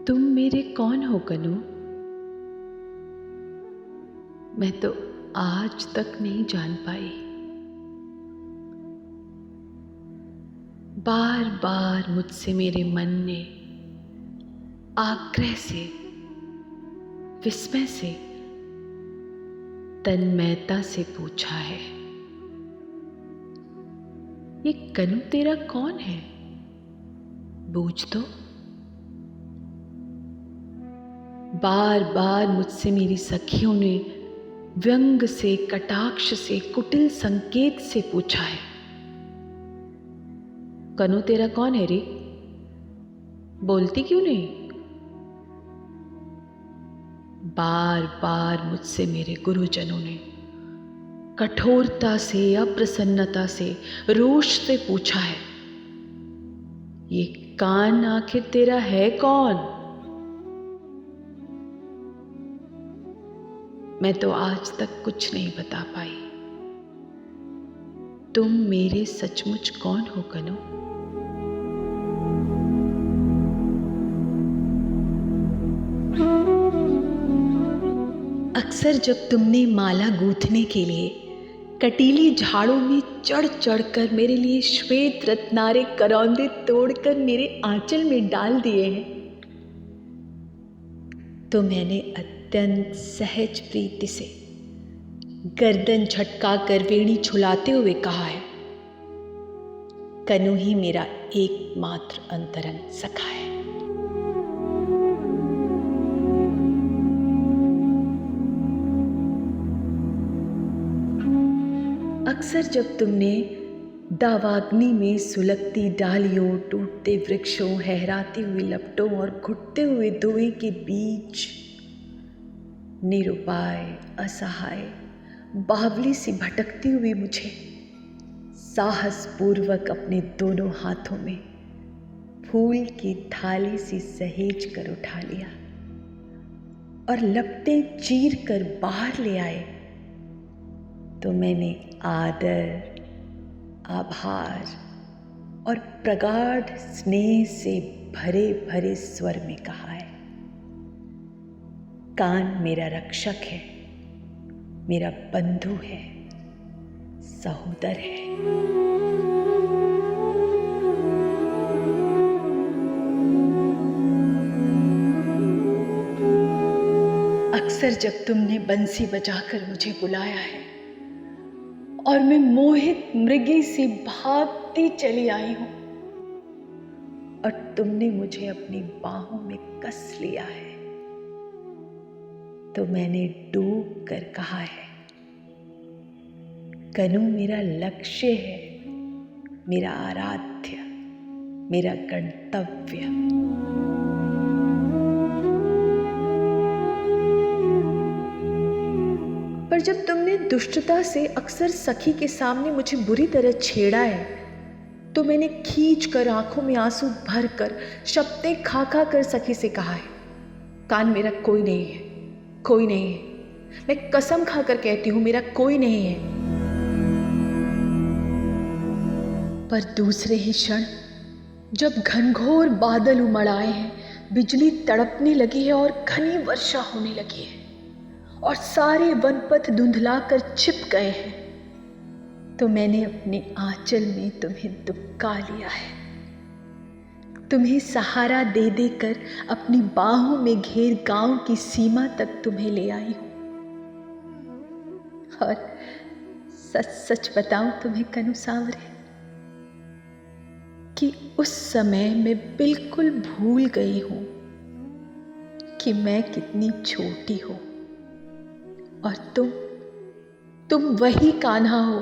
तुम मेरे कौन हो कनु? मैं तो आज तक नहीं जान पाई। बार बार मुझसे मेरे मन ने आग्रह से, विस्मय से, तन्मयता से पूछा है, ये कनु तेरा कौन है? बूझ तो। बार बार मुझसे मेरी सखियों ने व्यंग से, कटाक्ष से, कुटिल संकेत से पूछा है, कनु तेरा कौन है रे? बोलती क्यों नहीं? बार बार मुझसे मेरे गुरुजनों ने कठोरता से, अप्रसन्नता से, रोष से पूछा है, ये कान आखिर तेरा है कौन? मैं तो आज तक कुछ नहीं बता पाई। तुम मेरे सचमुच कौन हो कनु? अक्सर जब तुमने माला गूंथने के लिए कटीली झाड़ों में चढ़ चढ़कर मेरे लिए श्वेत रत्नारे करौंदे तोड़कर मेरे आंचल में डाल दिए हैं, तो मैंने अत्यंत सहज प्रीति से गर्दन झटका कर वेणी छुलाते हुए कहा है, कनु ही मेरा एकमात्र अंतरंग सखा है। अक्सर जब तुमने दावाग्नि में सुलगती डालियों, टूटते वृक्षों, लहराती हुई लपटों और घुटते हुए धुएं के बीच निरुपाय, असहाय, बावली सी भटकती हुई मुझे साहस पूर्वक अपने दोनों हाथों में फूल की थाली सी सहेज कर उठा लिया और लपटें चीर कर बाहर ले आए, तो मैंने आदर, आभार और प्रगाढ़ स्नेह से भरे भरे स्वर में कहा है, कान मेरा रक्षक है, मेरा बंधु है, सहोदर है। अक्सर जब तुमने बंसी बजाकर मुझे बुलाया है और मैं मोहित मृगी सी भागती चली आई हूं और तुमने मुझे अपनी बाहों में कस लिया है, तो मैंने डूब कर कहा है, कनु मेरा लक्ष्य है, मेरा आराध्य, मेरा गंतव्य। पर जब तुमने दुष्टता से अक्सर सखी के सामने मुझे बुरी तरह छेड़ा है, तो मैंने खींच कर आंखों में आंसू भर कर शब्दें खा खा कर सखी से कहा है, कान मेरा कोई नहीं है, कोई नहीं है, मैं कसम खाकर कहती हूं मेरा कोई नहीं है। पर दूसरे ही क्षण जब घनघोर बादल उमड़ आए हैं, बिजली तड़पने लगी है और घनी वर्षा होने लगी है और सारे वनपथ धुंधलाकर छिप गए हैं, तो मैंने अपने आंचल में तुम्हें दुबका लिया है, तुम्हें सहारा दे देकर अपनी बाहों में घेर गांव की सीमा तक तुम्हें ले आई हूं। और सच सच बताऊं तुम्हें कनु सांवरे, कि उस समय मैं बिल्कुल भूल गई हूं कि मैं कितनी छोटी हूं और तुम वही कान्हा हो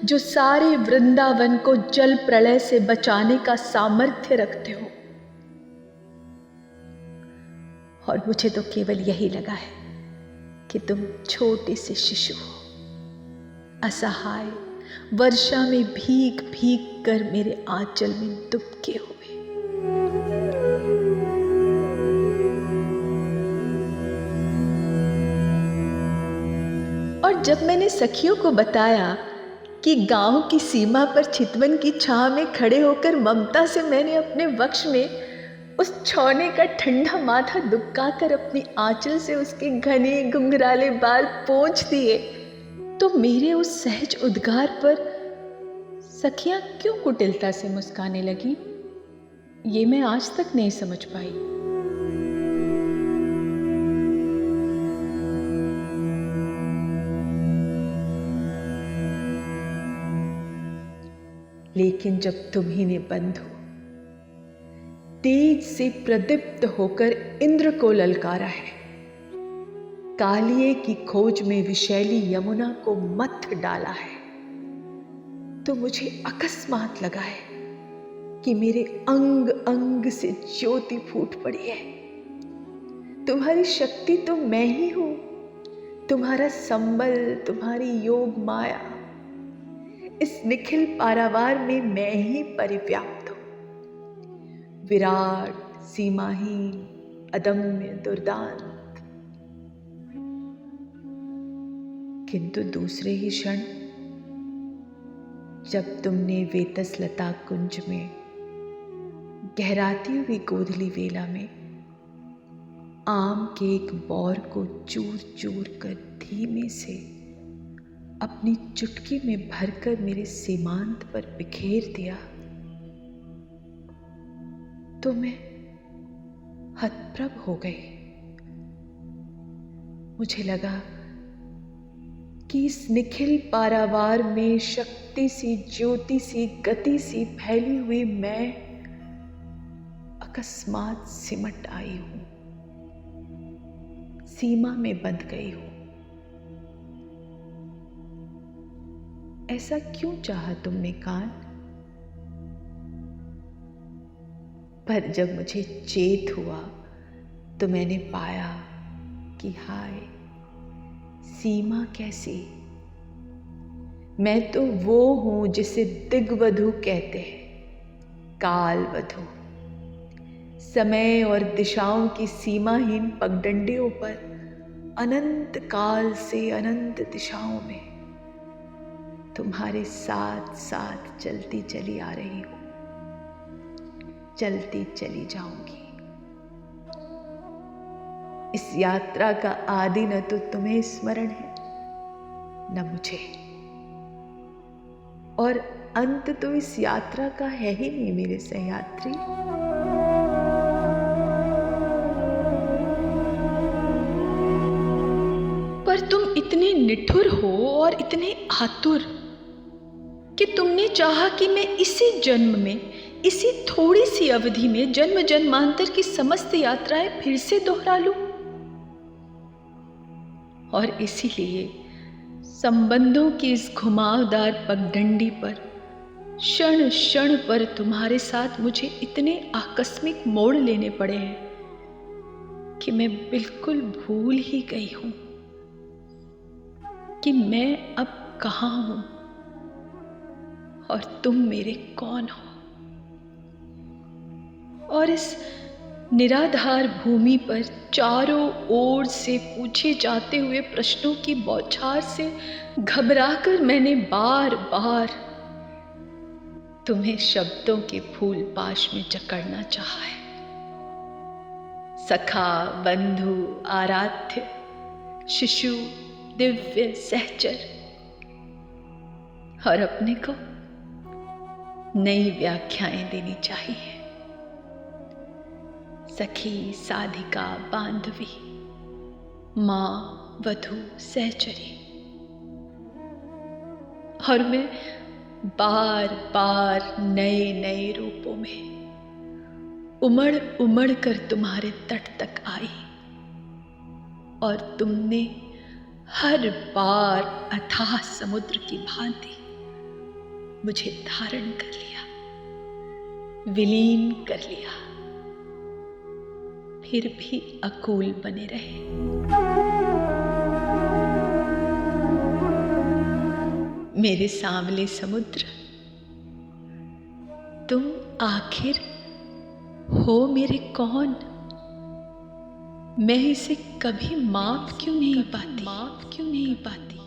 जो सारे वृंदावन को जल प्रलय से बचाने का सामर्थ्य रखते हो। और मुझे तो केवल यही लगा है कि तुम छोटे से शिशु हो, असहाय, वर्षा में भीग भीग कर मेरे आंचल में दुबके हुए। और जब मैंने सखियों को बताया कि गांव की सीमा पर चितवन की छांव में खड़े होकर ममता से मैंने अपने वक्ष में उस छौने का ठंडा माथा दुबकाकर अपनी आंचल से उसके घने घुंघराले बाल पोंछ दिए, तो मेरे उस सहज उद्गार पर सखियां क्यों कुटिलता से मुस्काने लगी, ये मैं आज तक नहीं समझ पाई। लेकिन जब तुम्ही ने बंधु तेज से प्रदीप्त होकर इंद्र को ललकारा है, कालिए की खोज में विशैली यमुना को मथ डाला है, तो मुझे अकस्मात लगा है कि मेरे अंग अंग से ज्योति फूट पड़ी है। तुम्हारी शक्ति तो मैं ही हूं, तुम्हारा संबल, तुम्हारी योग माया, इस निखिल पारावार में मैं ही परिव्याप्त हूं। विराट, सीमाहीन, अदम्य, दुर्दांत। किंतु दूसरे ही क्षण जब तुमने वेतसलता कुंज में गहराती हुई गोधली वेला में आम के एक बौर को चूर चूर कर धीमे से अपनी चुटकी में भरकर मेरे सीमांत पर बिखेर दिया, तो मैं हतप्रभ हो गई। मुझे लगा कि इस निखिल पारावार में शक्ति सी, ज्योति सी, गति सी फैली हुई मैं अकस्मात सिमट आई हूं, सीमा में बंध गई हूं। ऐसा क्यों चाहा तुमने कान? पर जब मुझे चेत हुआ तो मैंने पाया कि हाय, सीमा कैसी? मैं तो वो हूं जिसे दिग्वधु कहते हैं, कालवधु। समय और दिशाओं की सीमाहीन पगडंडियों पर अनंत काल से अनंत दिशाओं में तुम्हारे साथ साथ चलती चली आ रही हूं, चलती चली जाऊंगी। इस यात्रा का आदि न तो तुम्हें स्मरण है, न मुझे, और अंत तो इस यात्रा का है ही नहीं मेरे सहयात्री। पर तुम इतने निठुर हो और इतने आतुर कि तुमने चाहा कि मैं इसी जन्म में, इसी थोड़ी सी अवधि में जन्म जन्मांतर की समस्त यात्राएं फिर से दोहरा लूं। और इसीलिए संबंधों की इस घुमावदार पगडंडी पर क्षण क्षण पर तुम्हारे साथ मुझे इतने आकस्मिक मोड़ लेने पड़े हैं कि मैं बिल्कुल भूल ही गई हूं कि मैं अब कहां हूं और तुम मेरे कौन हो। और इस निराधार भूमि पर चारों ओर से पूछे जाते हुए प्रश्नों की बौछार से घबराकर मैंने बार बार तुम्हें शब्दों के फूल पाश में जकड़ना चाहा है। सखा, बंधु, आराध्य, शिशु, दिव्य, सहचर, और अपने को नई व्याख्याएं देनी चाहिए। सखी, साधिका, बांधवी, मां, वधू, सहचरी। और मैं बार बार नए नए रूपों में उमड़ उमड़ कर तुम्हारे तट तक आई, और तुमने हर बार अथाह समुद्र की भांति मुझे धारण कर लिया, विलीन कर लिया, फिर भी अकूल बने रहे। मेरे सांवले समुद्र, तुम आखिर हो मेरे कौन? मैं इसे कभी माप क्यों नहीं पाती?